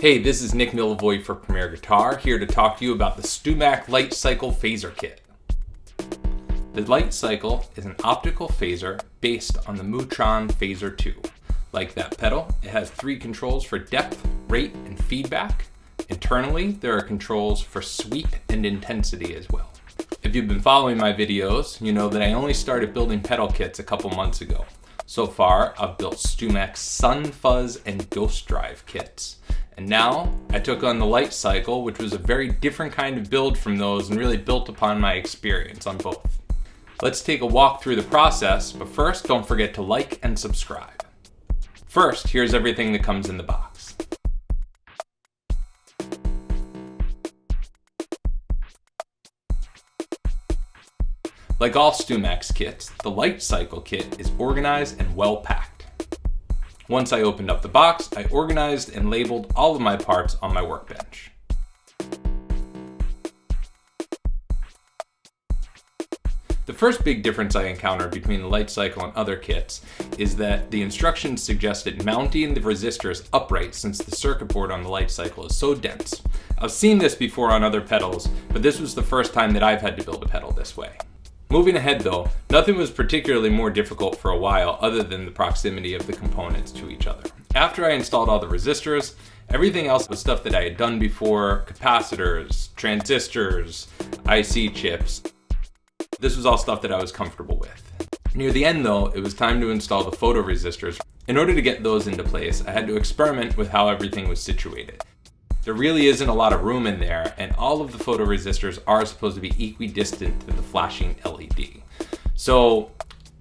Hey, this is Nick Millevoi for Premier Guitar, here to talk to you about the StewMac Lightcycle Phasor Kit. The Lightcycle is an optical phaser based on the Mu-Tron Phasor II. Like that pedal, it has 3 controls for depth, rate, and feedback. Internally, there are controls for sweep and intensity as well. If you've been following my videos, you know that I only started building pedal kits a couple months ago. So far, I've built StewMac's Sun, Fuzz, and Ghost Drive kits. And now I took on the Lightcycle, which was a very different kind of build from those and really built upon my experience on both. Let's take a walk through the process, but first don't forget to like and subscribe. First, here's everything that comes in the box. Like all StewMac's kits, the Lightcycle kit is organized and well packed. Once I opened up the box, I organized and labeled all of my parts on my workbench. The first big difference I encountered between the Lightcycle and other kits is that the instructions suggested mounting the resistors upright since the circuit board on the Lightcycle is so dense. I've seen this before on other pedals, but this was the first time that I've had to build a pedal this way. Moving ahead though, nothing was particularly more difficult for a while other than the proximity of the components to each other. After I installed all the resistors, everything else was stuff that I had done before: capacitors, transistors, IC chips. This was all stuff that I was comfortable with. Near the end though, it was time to install the photoresistors. In order to get those into place, I had to experiment with how everything was situated. There really isn't a lot of room in there, and all of the photoresistors are supposed to be equidistant to the flashing LED. So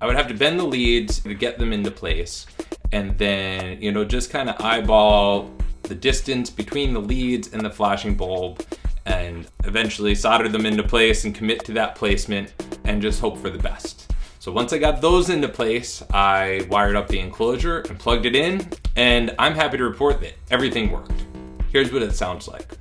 I would have to bend the leads to get them into place, and then, just kind of eyeball the distance between the leads and the flashing bulb, and eventually solder them into place and commit to that placement and just hope for the best. So once I got those into place, I wired up the enclosure and plugged it in, and I'm happy to report that everything worked. Here's what it sounds like.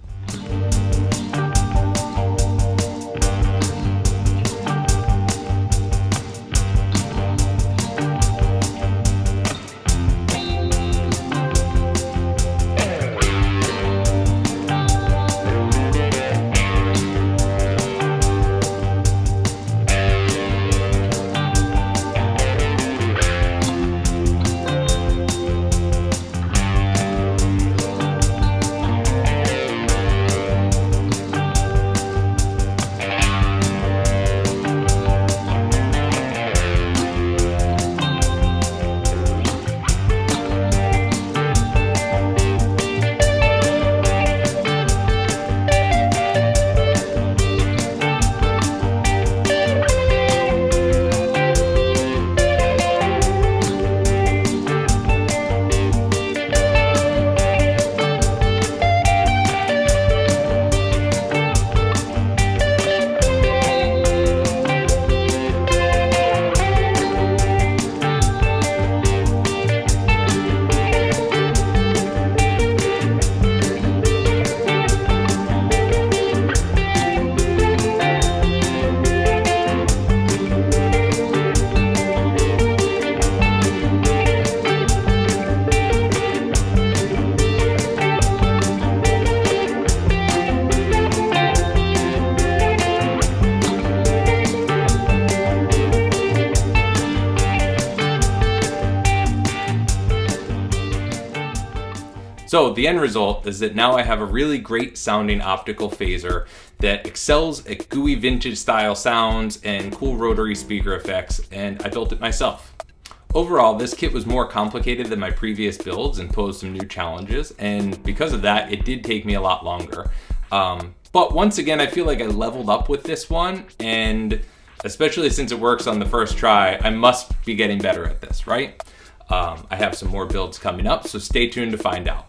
So the end result is that now I have a really great sounding optical phaser that excels at gooey vintage style sounds and cool rotary speaker effects, and I built it myself. Overall, this kit was more complicated than my previous builds and posed some new challenges, and because of that, it did take me a lot longer. But once again, I feel like I leveled up with this one, and especially since it works on the first try, I must be getting better at this, right? I have some more builds coming up, so stay tuned to find out.